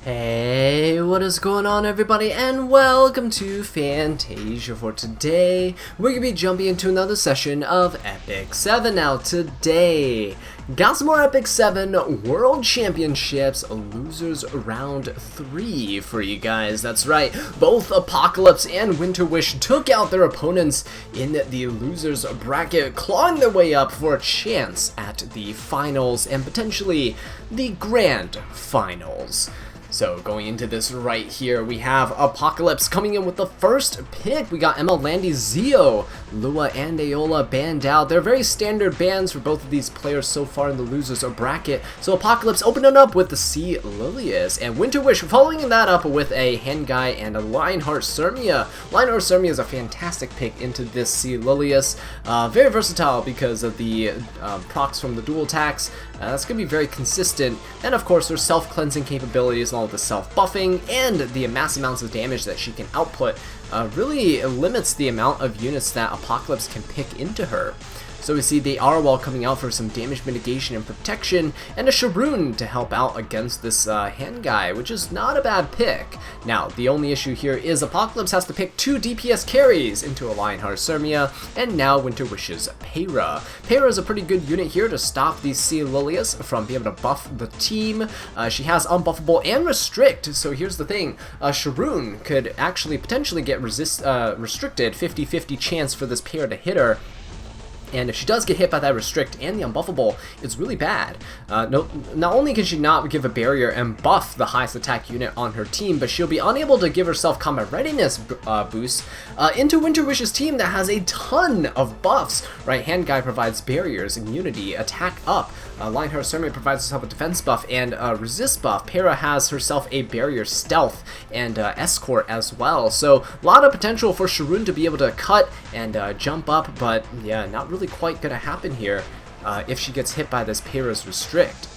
Hey, what is going on everybody, and welcome to Fantasia. For today, we're going to be jumping into another session of Epic 7. Now today, got some more Epic 7 World Championships Losers Round 3 for you guys. That's right, both Apocalypse and WinterWish took out their opponents in the losers bracket, clawing their way up for a chance at the finals and potentially the grand finals. So going into this right here, we have Apocalypse coming in with the first pick. We got Emma, Landy, Zio, Lua, and Aola banned out. They're very standard bans for both of these players so far in the losers bracket. So Apocalypse opening up with the C. Lilius, and WinterWish following that up with a Hen Guy and a Lionheart Sermia. Lionheart Sermia is a fantastic pick into this C. Lilius. Very versatile because of the procs from the dual attacks. That's going to be very consistent, and of course her self-cleansing capabilities along with the self-buffing and the mass amounts of damage that she can output really limits the amount of units that Apocalypse can pick into her. So we see the Arwal coming out for some damage mitigation and protection, and a Sharoon to help out against this Hen Guy, which is not a bad pick. Now, the only issue here is Apocalypse has to pick 2 DPS carries into a Lionheart Sermia, and now WinterWish's Peyra. Peyra is a pretty good unit here to stop the C. Lilius from being able to buff the team. She has unbuffable and restrict, so here's the thing. Sharoon could actually potentially get restricted, 50-50 chance for this Peyra to hit her. And if she does get hit by that restrict and the unbuffable, it's really bad. Not only can she not give a barrier and buff the highest attack unit on her team, but she'll be unable to give herself combat readiness boosts into WinterWish's team that has a ton of buffs. Right, Hand Guy provides barriers, immunity, attack up. Lionheart Sermia provides herself a defense buff and resist buff. Peyra has herself a barrier, stealth, and escort as well. So a lot of potential for Sharoon to be able to cut and jump up, but yeah, not really quite gonna happen here if she gets hit by this Peyra's restrict.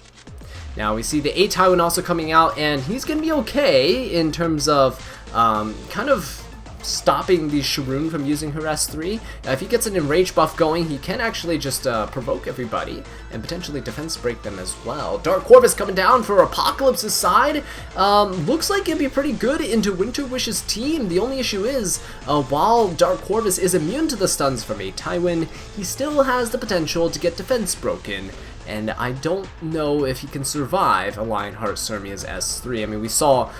Now we see the A Tywin also coming out, and he's gonna be okay in terms of kind of stopping the Sharoon from using her S3. If he gets an enrage buff going, he can actually just provoke everybody and potentially defense break them as well. Dark Corvus coming down for Apocalypse's side. Looks like it'd be pretty good into WinterWish's team. The only issue is, while Dark Corvus is immune to the stuns from a Tywin, he still has the potential to get defense broken. And I don't know if he can survive a Lionheart Sermia's S3. I mean, we saw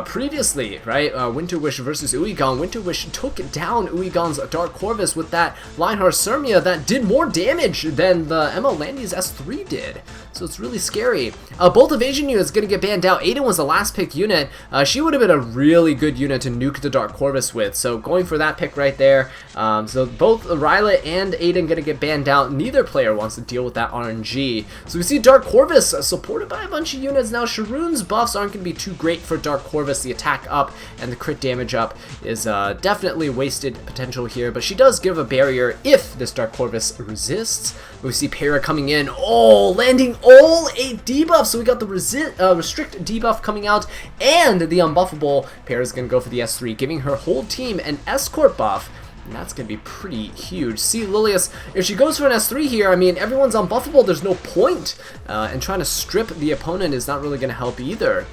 previously, right, WinterWish versus Uigang. WinterWish took down Uigang's Dark Corvus with that Lionheart Sermia that did more damage than the Emma Landy's S3 did. So it's really scary. Both evasion units going to get banned out. Aiden was the last pick unit. She would have been a really good unit to nuke the Dark Corvus with. So going for that pick right there. So both Ryla and Aiden going to get banned out. Neither player wants to deal with that RNG. So we see Dark Corvus supported by a bunch of units. Now Sharoon's buffs aren't going to be too great for Dark Corvus. The attack up and the crit damage up is definitely wasted potential here. But she does give a barrier if this Dark Corvus resists. We see Peyra coming in. Oh, landing all 8 debuffs. So we got the restrict debuff coming out and the unbuffable. Peyra's going to go for the S3, giving her whole team an escort buff. And that's going to be pretty huge. See, Lilius, if she goes for an S3 here, I mean, everyone's unbuffable. There's no point. And trying to strip the opponent is not really going to help either.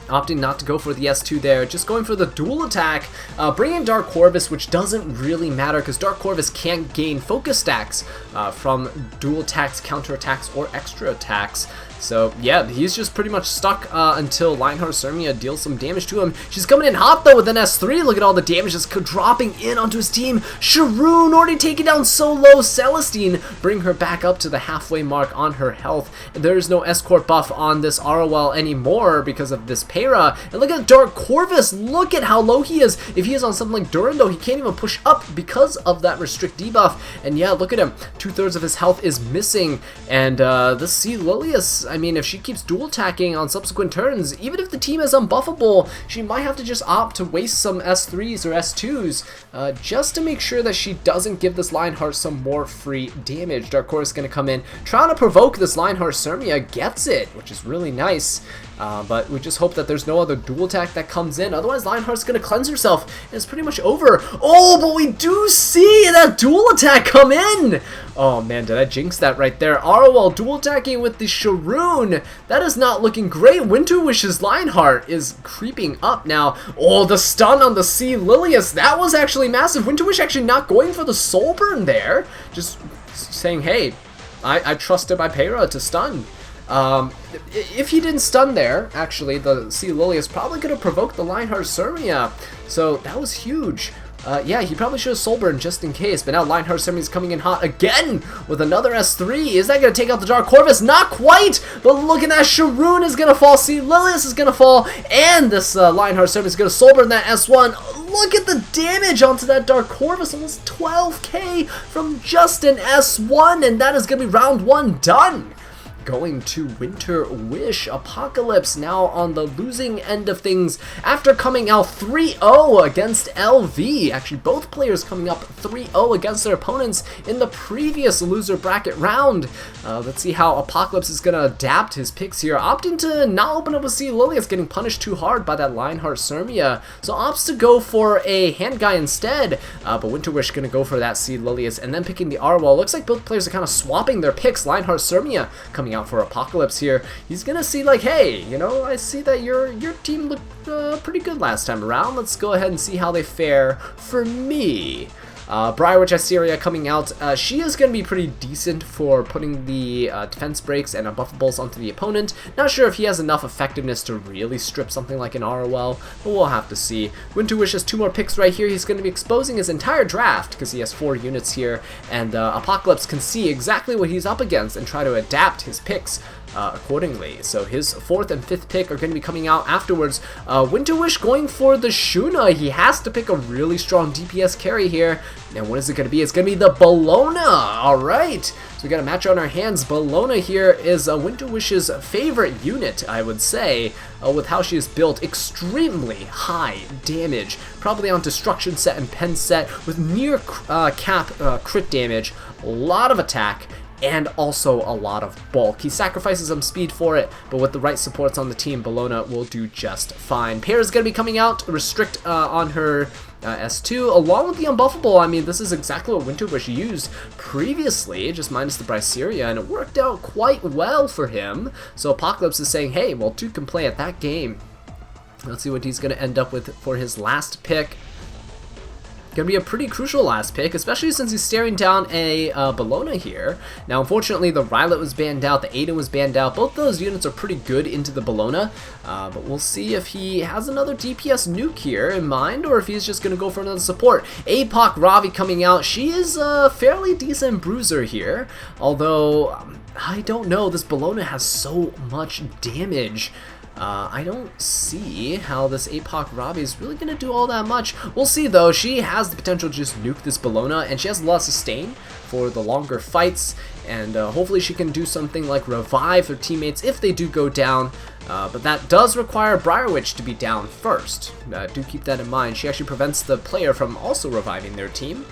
Opting not to go for the S2 there, just going for the dual attack, bringing Dark Corvus, which doesn't really matter because Dark Corvus can't gain focus stacks from dual attacks, counter attacks, or extra attacks. So yeah, he's just pretty much stuck until Lionheart Sermia deals some damage to him. She's coming in hot though with an S3. Look at all the damage that's dropping in onto his team. Sharoon already taken down so low. Celestine bring her back up to the halfway mark on her health. There's no escort buff on this Arwal anymore because of this Peyra. And look at Dark Corvus. Look at how low he is. If he is on something like Durando, he can't even push up because of that restrict debuff. And yeah, look at him. 2/3 of his health is missing. And the C. Lilius, I mean, if she keeps dual attacking on subsequent turns, even if the team is unbuffable, she might have to just opt to waste some S3s or S2s just to make sure that she doesn't give this Lionheart some more free damage. Dark Corvus is going to come in, trying to provoke this Lionheart Sermia, gets it, which is really nice. But we just hope that there's no other dual attack that comes in. Otherwise, Lionheart's going to cleanse herself, and it's pretty much over. Oh, but we do see that dual attack come in! Oh man, did I jinx that right there? ROL dual attacking with the Sharoon. That is not looking great. WinterWish's Lionheart is creeping up now. Oh, the stun on the Sea Lilius. That was actually massive. WinterWish actually not going for the soul burn there. Just saying, hey, I trusted my Pera to stun. If he didn't stun there, actually, the Sea Lilius probably could have provoked the Lionheart Surmia. So that was huge. Yeah, he probably should have soul burned just in case, but now Lionheart Surmia is coming in hot again with another S3. Is that going to take out the Dark Corvus? Not quite, but look at that. Sharoon is going to fall, Sea Lilius is going to fall, and this Lionheart Surmia is going to soul burn that S1. Look at the damage onto that Dark Corvus, almost 12k from just an S1, and that is going to be round 1 done. Going to WinterWish. Apocalypse now on the losing end of things after coming out 3-0 against LV. Actually, both players coming up 3-0 against their opponents in the previous loser bracket round. Let's see how Apocalypse is going to adapt his picks here. Opting to not open up with Sea Lilius, getting punished too hard by that Lionheart Surmia. So opts to go for a hand guy instead. But WinterWish going to go for that Sea Lilius and then picking the Arwal. Looks like both players are kind of swapping their picks. Lionheart Surmia coming out for Apocalypse here. He's gonna see like, hey, you know, I see that your team looked pretty good last time around. Let's go ahead and see how they fare for me. Briarwitch Assyria coming out. She is going to be pretty decent for putting the defense breaks and unbuffables onto the opponent. Not sure if he has enough effectiveness to really strip something like an ROL, but we'll have to see. WinterWish has 2 more picks right here. He's going to be exposing his entire draft because he has 4 units here, and Apocalypse can see exactly what he's up against and try to adapt his picks accordingly. So his 4th and 5th pick are going to be coming out afterwards. WinterWish going for the Shuna. He has to pick a really strong DPS carry here. And what is it going to be? It's going to be the Bellona. Alright. So we got a match on our hands. Bellona here is WinterWish's favorite unit, I would say, with how she is built. Extremely high damage. Probably on Destruction set and Pen set with near cap crit damage. A lot of attack. And also a lot of bulk. He sacrifices some speed for it, but with the right supports on the team, Bellona will do just fine. Pera's going to be coming out, restrict on her S2, along with the unbuffable. I mean, this is exactly what WinterWish used previously, just minus the Bryceria, and it worked out quite well for him. So Apocalypse is saying, hey, well, Duke can play at that game. Let's see what he's going to end up with for his last pick. Gonna be a pretty crucial last pick, especially since he's staring down a Bellona here. Now, unfortunately, the Rylet was banned out, the Aiden was banned out. Both those units are pretty good into the Bellona, but we'll see if he has another DPS nuke here in mind, or if he's just gonna go for another support. APOC Ravi coming out. She is a fairly decent bruiser here, although I don't know. This Bellona has so much damage. I don't see how this APOC Robbie is really going to do all that much. We'll see, though. She has the potential to just nuke this Bellona, and she has a lot of sustain for the longer fights, and hopefully she can do something like revive her teammates if they do go down, but that does require Briarwitch to be down first. Do keep that in mind. She actually prevents the player from also reviving their team.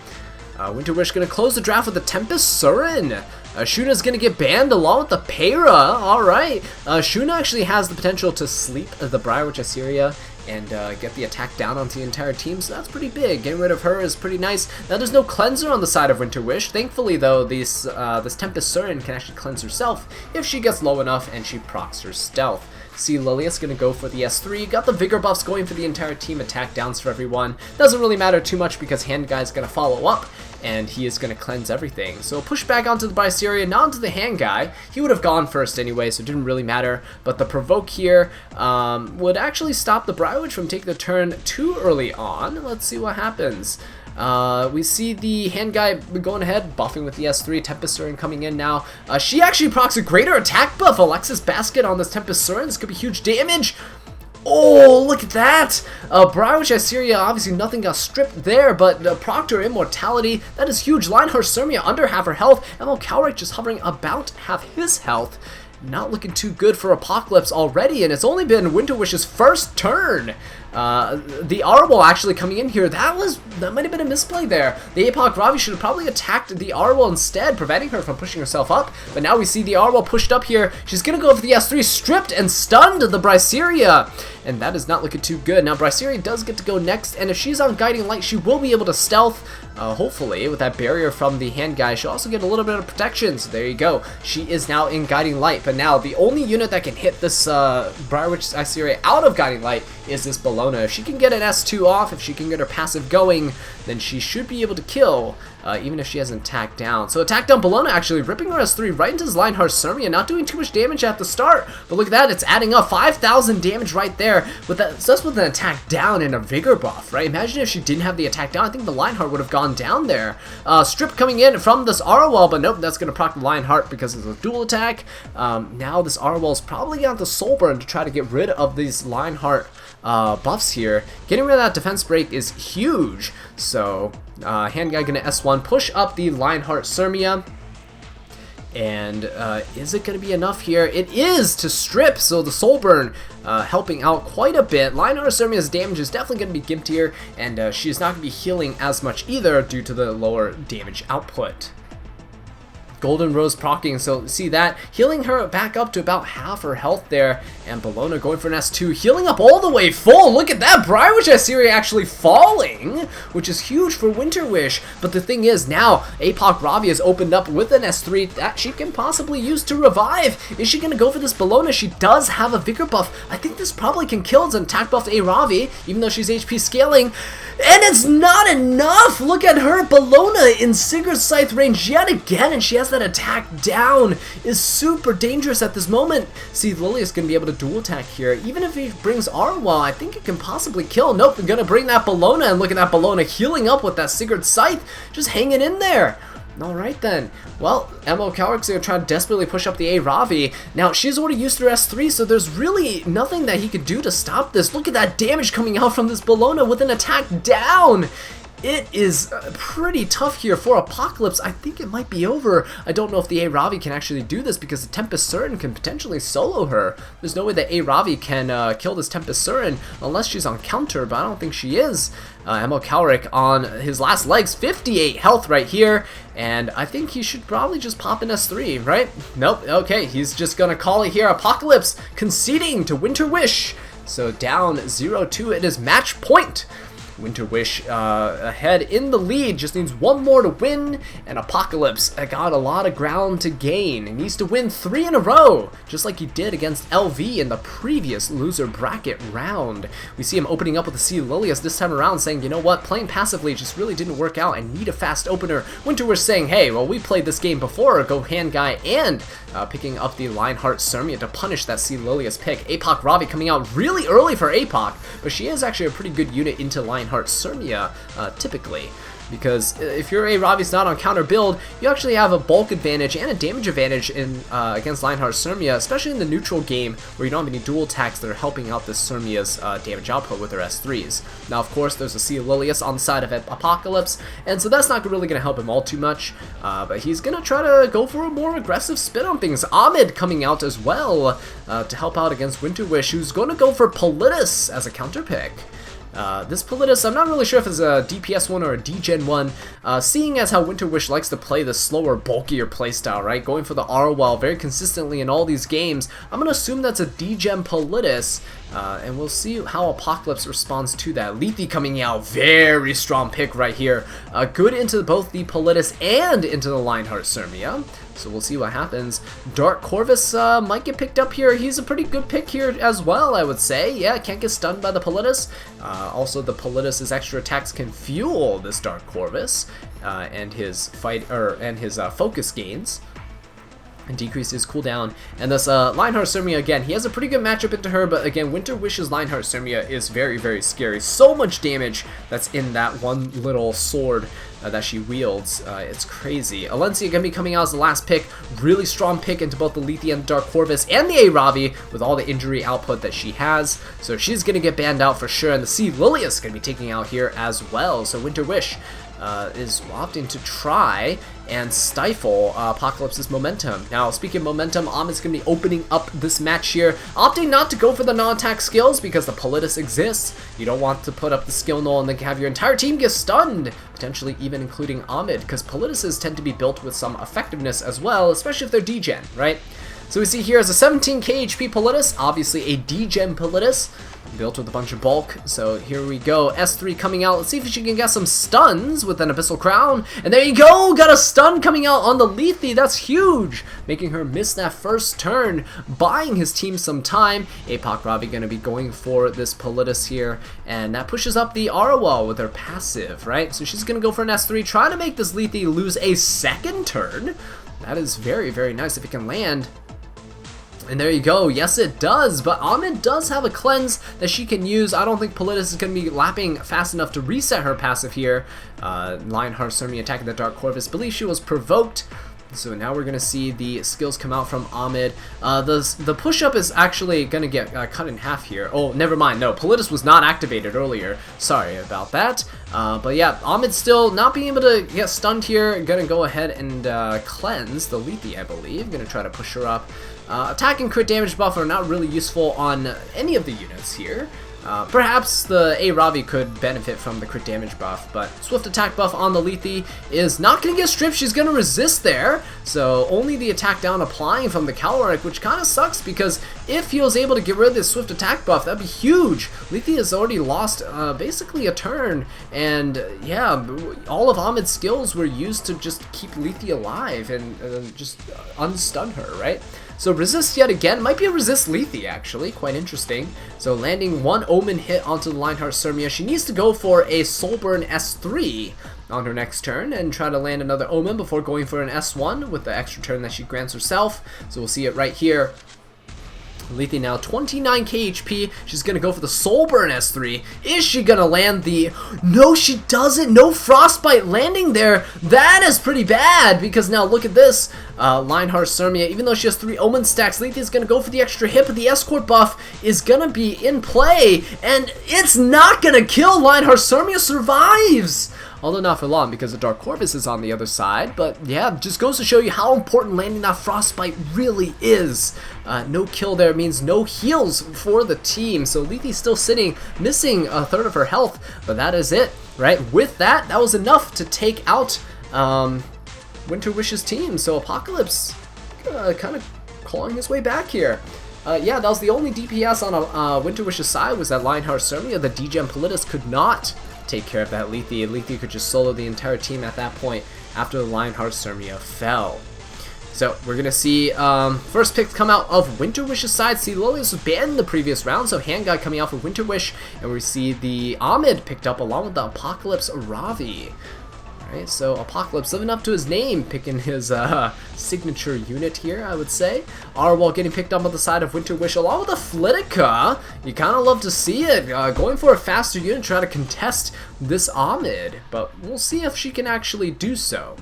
WinterWish going to close the draft with the Tempest Surin. Shuna is going to get banned along with the Pera. Alright. Shuna actually has the potential to sleep the Briarwitch Assyria and get the attack down onto the entire team, so that's pretty big. Getting rid of her is pretty nice. Now, there's no cleanser on the side of WinterWish. Thankfully, though, this Tempest Surin can actually cleanse herself if she gets low enough and she procs her stealth. Sea Lilius gonna go for the S3, got the Vigor buffs going for the entire team, attack downs for everyone. Doesn't really matter too much because Hand Guy's gonna follow up, and he is gonna cleanse everything. So push back onto the Bryceria, not onto the Hand Guy. He would have gone first anyway, so it didn't really matter. But the Provoke here would actually stop the Briarwitch from taking the turn too early on. Let's see what happens. We see the Hand Guy going ahead, buffing with the S3, Tempest Surin coming in now. She actually procs a greater attack buff, Alexis Basket on this Tempest Surin. This could be huge damage. Oh, look at that! Briarwitch Assyria, obviously nothing got stripped there, but Proctor Immortality, that is huge. Lionheart Surmia under half her health, Emil Calric just hovering about half his health. not looking too good for Apocalypse already, and it's only been WinterWish's first turn. The Arwol actually coming in here, that might have been a misplay there. The Apoc Ravi should have probably attacked the Arwol instead, preventing her from pushing herself up. But now we see the Arwol pushed up here. She's going to go for the S3, stripped and stunned the Bryceria. And that is not looking too good. Now Bryceria does get to go next, and if she's on Guiding Light, she will be able to stealth. Hopefully, with that barrier from the hand guy, she'll also get a little bit of protection. So there you go. She is now in Guiding Light. But now the only unit that can hit this Briarwitch Bryceria out of Guiding Light is this Bellona. If she can get an S2 off, if she can get her passive going, then she should be able to kill, even if she hasn't tacked down. So attack down Bellona, actually ripping her S3 right into his Lionheart Sirmia, not doing too much damage at the start. But look at that, it's adding up 5,000 damage right there. With that, just with an attack down and a vigor buff, right? Imagine if she didn't have the attack down. I think the Lionheart would have gone down there. Strip coming in from this Arwol, but nope, that's going to proc the Lionheart because it's a dual attack. Now this Arwol's probably got the Soul Burn to try to get rid of these Lionheart buffs here. Getting rid of that defense break is huge. So hand guy gonna S1 push up the Lionheart Sirmia. And is it going to be enough here? It is to strip, so the Soul Burn helping out quite a bit. Lionheart Sirmia's damage is definitely going to be gimped here, and she's not going to be healing as much either due to the lower damage output. Golden Rose proccing, so see that, healing her back up to about half her health there, and Bellona going for an S2, healing up all the way full. Look at that, Briarwitch Bryceria actually falling, which is huge for WinterWish. But the thing is, now Apoc Ravi has opened up with an S3 that she can possibly use to revive. Is she going to go for this Bellona? She does have a vigor buff. I think this probably can kill. It's an attack buff to Ravi, even though she's HP scaling. And it's not enough! Look at her, Bellona in Sigurd's Scythe range yet again, and she has that attack down. Is super dangerous at this moment. See, Lilia's going to be able to dual attack here. Even if he brings Arwol, I think it can possibly kill. Nope, they're going to bring that Bellona, and look at that Bellona healing up with that Sigurd's Scythe, just hanging in there. Alright then. Well, Emma O'Callaghan's going to try to desperately push up the A Ravi. Now, she's already used her S3, so there's really nothing that he could do to stop this. Look at that damage coming out from this Bellona with an attack down. It is pretty tough here for Apocalypse. I think it might be over. I don't know if the A Ravi can actually do this because the Tempest Surin can potentially solo her. There's no way that A Ravi can kill this Tempest Surin unless she's on counter, but I don't think she is. Emil Kalric on his last legs, 58 health right here, and I think he should probably just pop an S3, right? Nope, okay, he's just gonna call it here. Apocalypse conceding to WinterWish. So down 0-2, it is match point. WinterWish ahead in the lead, just needs one more to win, and Apocalypse got a lot of ground to gain. He needs to win 3 in a row, just like he did against LV in the previous loser bracket round. We see him opening up with the Sea Lilius this time around, saying, you know what, playing passively just really didn't work out, I need a fast opener. WinterWish saying, hey, well, we played this game before, go hand guy, and picking up the Lionheart Sirmia to punish that Sea Lilius pick. Apoc Ravi coming out really early for Apoc, but she is actually a pretty good unit into Lionheart Sirmia, typically. Because if your A Ravi's not on counter build, you actually have a bulk advantage and a damage advantage in against Lionheart Sirmia, especially in the neutral game where you don't have any dual attacks that are helping out this Sirmia's damage output with her S3s. Now, of course, there's a Sea Lilius on the side of Apocalypse, and so that's not really going to help him all too much, but he's going to try to go for a more aggressive spin on things. Ahmed coming out as well to help out against WinterWish, who's going to go for Politis as a counter pick. This Politis, I'm not really sure if it's a DPS one or a DGen one, seeing as how WinterWish likes to play the slower, bulkier playstyle, right? Going for the Arwol very consistently in all these games. I'm going to assume that's a DGen Politis, and we'll see how Apocalypse responds to that. Lethe coming out, very strong pick right here. Good into both the Politis and into the Lionheart Sirmia. So we'll see what happens. Dark Corvus might get picked up here. He's a pretty good pick here as well, I would say. Yeah, can't get stunned by the Politis. Also, the Politis' extra attacks can fuel this Dark Corvus and his focus gains. And decrease his cooldown. And this Lionheart Sirmia, again, he has a pretty good matchup into her, but again, WinterWish's Lionheart Sirmia is very, very scary. So much damage that's in that one little sword that she wields. It's crazy. Alencia gonna be coming out as the last pick. Really strong pick into both the Lethe and the Dark Corvus and the A Ravi with all the injury output that she has. So she's gonna get banned out for sure, and the Sea Lilius gonna be taking out here as well. So WinterWish is opting to try and stifle Apocalypse's momentum. Now, speaking of momentum, Ahmed's going to be opening up this match here, opting not to go for the non-attack skills because the Politis exists. You don't want to put up the skill null and then have your entire team get stunned, potentially even including Ahmed, because Politises tend to be built with some effectiveness as well, especially if they're degen, right? So we see here as a 17k HP Politis, obviously a degen Politis, built with a bunch of bulk. So here we go, S3 coming out. Let's see if she can get some stuns with an Abyssal Crown. And there you go, got a stun coming out on the Lethe. That's huge, making her miss that first turn, buying his team some time. Apoc Ravi going to be going for this Politis here, and that pushes up the Arwell with her passive, right? So she's going to go for an S3, trying to make this Lethe lose a second turn. That is very, very nice if it can land. And there you go, yes it does, but Ahmed does have a cleanse that she can use. I don't think Politis is going to be lapping fast enough to reset her passive here. Lionheart certainly attacking the Dark Corvus. Believe she was provoked. So now we're going to see the skills come out from Ahmed. The push-up is actually going to get cut in half here. Oh, never mind. No, Politis was not activated earlier. Sorry about that. But yeah, Ahmed still not being able to get stunned here. Going to go ahead and cleanse the Lethe, I believe. Going to try to push her up. Attack and crit damage buff are not really useful on any of the units here. Perhaps the A Ravi could benefit from the crit damage buff, but swift attack buff on the Lethe is not going to get stripped. She's going to resist there, so only the attack down applying from the Caloric, which kind of sucks because if he was able to get rid of this swift attack buff, that'd be huge. Lethe has already lost basically a turn, and yeah, all of Ahmed's skills were used to just keep Lethe alive and just unstun her, right? So resist yet again, might be a resist Lethe actually, quite interesting. So landing one Omen hit onto the Lionheart Sirmia. She needs to go for a Soulburn S3 on her next turn and try to land another Omen before going for an S1 with the extra turn that she grants herself. So we'll see it right here. Lethe now 29k HP. She's gonna go for the Soulburn S3. Is she gonna land the... No, she doesn't. No Frostbite landing there. That is pretty bad because now look at this. Lionheart Sirmia, even though she has 3 Omen stacks, Lethe is gonna go for the extra hit, but the Escort buff is gonna be in play, and it's not gonna kill. Lionheart Sirmia survives! Although not for long because the Dark Corvus is on the other side, but yeah, just goes to show you how important landing that Frostbite really is. No kill there means no heals for the team, so Lethe's still sitting, missing a third of her health, but that is it, right? With that, that was enough to take out WinterWish's team, so Apocalypse kind of clawing his way back here. Yeah, that was the only DPS on WinterWish's side, was that Lionheart Sirmia. The degen Politis could not take care of that Lethe. Lethe could just solo the entire team at that point after the Lionheart Sirmia fell. So we're going to see first picks come out of WinterWish's side. See, Lilius was banned in the previous round, so Handguy coming out for WinterWish, and we see the Ahmed picked up along with the Apocalypse Ravi. Right, so Apocalypse living up to his name, picking his signature unit here, I would say. Arwell getting picked up on the side of WinterWish along with a Flitica. You kind of love to see it. Going for a faster unit, try to contest this Ahmed, but we'll see if she can actually do so.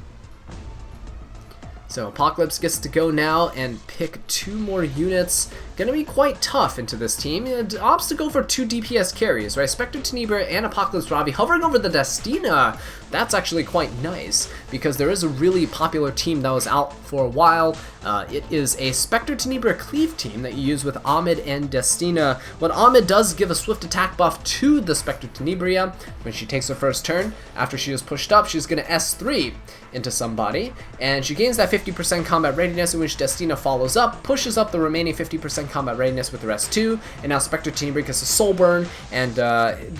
So Apocalypse gets to go now and pick 2 more units. Gonna be quite tough into this team. It opts to go for 2 DPS carries, right? Spectre Tenebra and Apocalypse Ravi hovering over the Destina. That's actually quite nice because there is a really popular team that was out for a while. It is a Spectre Tenebra Cleave team that you use with Ahmed and Destina. When Ahmed does give a swift attack buff to the Spectre Tenebria when she takes her first turn, after she is pushed up, she's gonna S3 into somebody, and she gains that 50% combat readiness, in which Destina follows up, pushes up the remaining 50% combat readiness with the rest 2, and now Spectre Tenebra gets a Soul Burn and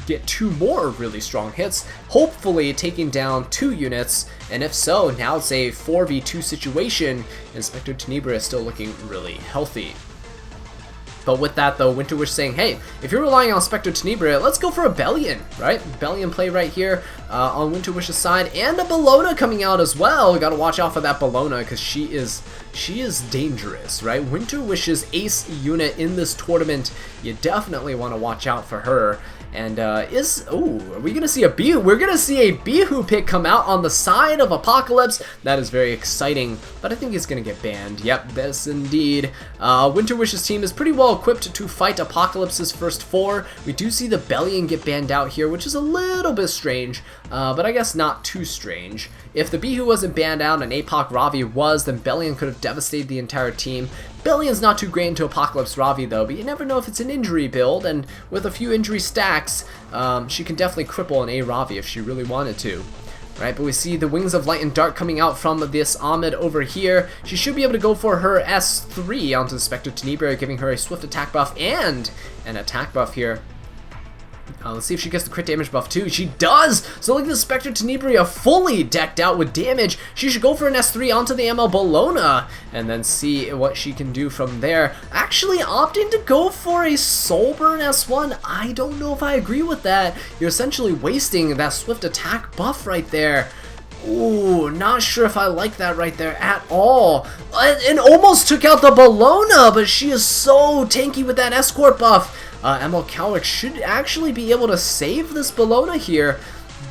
get 2 more really strong hits, hopefully taking down 2 units, and if so, now it's a 4v2 situation, and Spectre Tenebra is still looking really healthy. But with that though, WinterWish saying, hey, if you're relying on Spectre Tenebra, let's go for a Bellion, right? Bellion play right here on WinterWish's side, and a Bellona coming out as well. Gotta watch out for that Bellona because she is dangerous, right? WinterWish's ace unit in this tournament, you definitely want to watch out for her. And are we gonna see a Bihu? We're gonna see a Bihu pick come out on the side of Apocalypse. That is very exciting, but I think it's gonna get banned. Yep, yes indeed. WinterWish's team is pretty well well equipped to fight Apocalypse's first 4. We do see the Bellion get banned out here, which is a little bit strange, but I guess not too strange. If the Bihu wasn't banned out and Apoc Ravi was, then Bellion could have devastated the entire team. Bellion's not too great into Apocalypse Ravi though, but you never know if it's an injury build, and with a few injury stacks, she can definitely cripple an A Ravi if she really wanted to. Right, but we see the Wings of Light and Dark coming out from this Ahmed over here. She should be able to go for her S3 onto the Spectre Tenebria, giving her a swift attack buff and an attack buff here. Let's see if she gets the crit damage buff too. She does! So look at the Spectre Tenebria fully decked out with damage. She should go for an S3 onto the ML Bellona and then see what she can do from there. Actually opting to go for a Soulburn S1. I don't know if I agree with that. You're essentially wasting that swift attack buff right there. Ooh, not sure if I like that right there at all. And almost took out the Bellona, but she is so tanky with that escort buff. ML Cowlick should actually be able to save this Bellona here.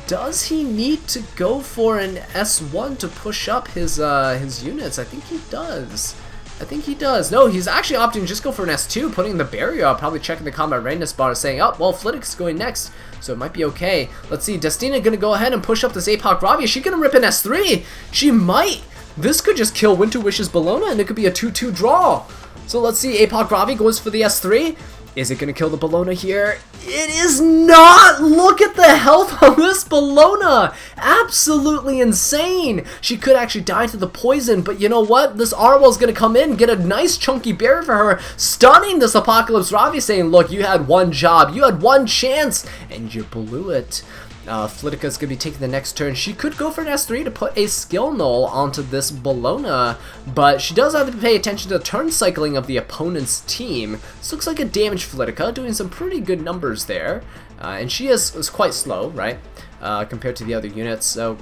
Does he need to go for an S1 to push up his units? I think he does. I think he does. No, he's actually opting to just go for an S2, putting the barrier up, probably checking the combat readiness bar, saying, oh, well, Flitwick's going next, so it might be okay. Let's see, Destina gonna go ahead and push up this Apoc Ravi. Is she gonna rip an S3? She might. This could just kill WinterWish's Bellona, and it could be a 2-2 draw. So let's see, Apoc Ravi goes for the S3. Is it going to kill the Bellona here? It is not! Look at the health on this Bellona! Absolutely insane! She could actually die to the poison, but you know what? This Arwell's going to come in, get a nice chunky barrier for her, stunning this Apocalypse Ravi, saying, look, you had one job, you had one chance, and you blew it. Flitika's going to be taking the next turn. She could go for an S3 to put a skill null onto this Bellona, but she does have to pay attention to the turn cycling of the opponent's team. This looks like a damaged Flitika, doing some pretty good numbers there. And she is quite slow, right, compared to the other units, so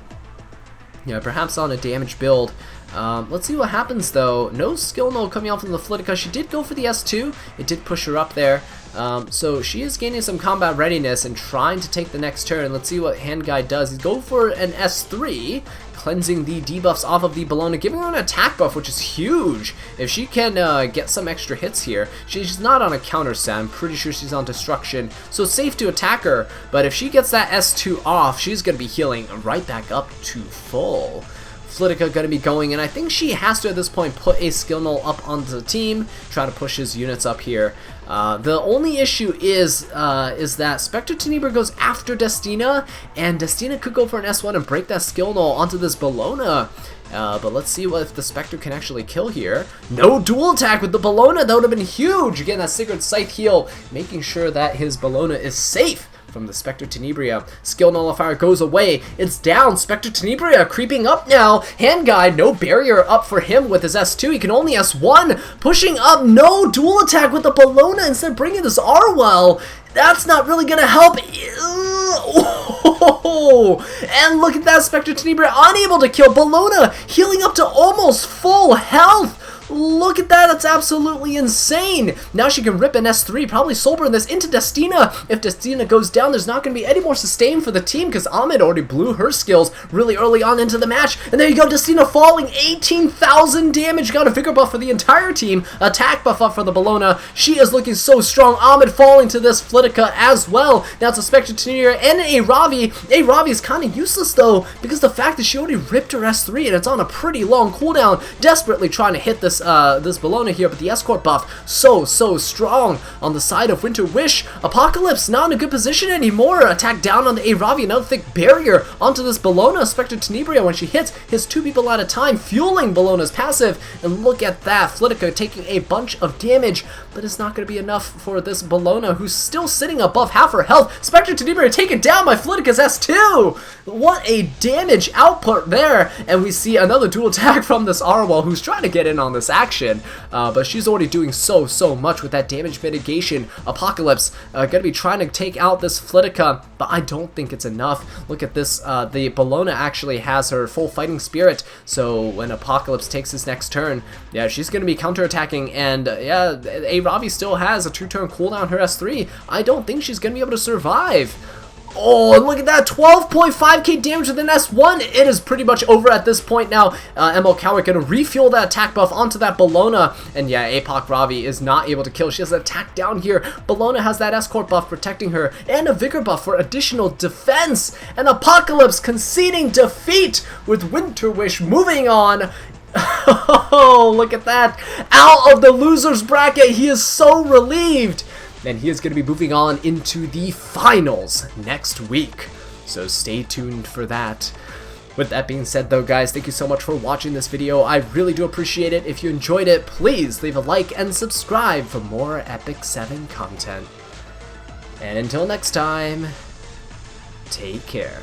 yeah, perhaps on a damaged build. Let's see what happens though. No skill null coming out from the Flitika. She did go for the S2. It did push her up there. So she is gaining some combat readiness and trying to take the next turn. Let's see what Hand Guy does. He's going for an S3, cleansing the debuffs off of the Bellona, giving her an attack buff, which is huge. If she can get some extra hits here, she's not on a counter set. I'm pretty sure she's on destruction, so it's safe to attack her. But if she gets that S2 off, she's going to be healing right back up to full. Flitika going to be going, and I think she has to at this point put a skill null up onto the team, try to push his units up here. The only issue is that Spectre Tenebria goes after Destina, and Destina could go for an S1 and break that skill null onto this Bellona. But let's see if the Spectre can actually kill here. No dual attack with the Bellona, that would have been huge. Again, that Sacred Scythe heal, making sure that his Bellona is safe from the Spectre Tenebria. Skill nullifier goes away. It's down. Spectre Tenebria creeping up now. Hand Guide, no barrier up for him with his S2. He can only S1. Pushing up, no dual attack with the Bellona, instead bringing this Arwell. That's not really going to help. Oh, and look at that, Spectre Tenebria unable to kill. Bellona healing up to almost full health. Look at that, that's absolutely insane. Now she can rip an S3, probably Soulburn this into Destina. If Destina goes down, there's not going to be any more sustain for the team because Ahmed already blew her skills really early on into the match. And there you go, Destina falling, 18,000 damage. Got a vigor buff for the entire team, attack buff up for the Bellona. She is looking so strong. Ahmed falling to this Flitika as well. Now it's a Spectre Tenebria and a Ravi. A Ravi is kind of useless though because the fact that she already ripped her S3 and it's on a pretty long cooldown, desperately trying to hit this Bellona here, but the escort buff so strong on the side of WinterWish. Apocalypse not in a good position anymore. Attack down on the Aravi, another thick barrier onto this Bellona. Spectre Tenebria, when she hits, hits 2 people at a time, fueling Bellona's passive. And look at that, Flitika taking a bunch of damage, but it's not going to be enough for this Bellona, who's still sitting above half her health. Spectre Tenebria taken down by Flitika's S2. What a damage output there. And we see another dual attack from this Arwell, who's trying to get in on this action, but she's already doing so much with that damage mitigation. Apocalypse gonna be trying to take out this Flitika, but I don't think it's enough. Look at this, the Bellona actually has her full fighting spirit, so when Apocalypse takes his next turn, yeah, she's gonna be counterattacking, and yeah, Aravi still has a 2-turn cooldown her S3. I don't think she's gonna be able to survive. Oh, and look at that, 12.5k damage with an S1. It is pretty much over at this point now. ML Coward gonna refuel that attack buff onto that Bellona. And yeah, Apoc Ravi is not able to kill. She has an attack down here. Bellona has that escort buff protecting her and a vigor buff for additional defense. And Apocalypse conceding defeat with WinterWish moving on. Oh, look at that. Out of the loser's bracket. He is so relieved. And he is going to be moving on into the finals next week. So stay tuned for that. With that being said though, guys, thank you so much for watching this video. I really do appreciate it. If you enjoyed it, please leave a like and subscribe for more Epic 7 content. And until next time, take care.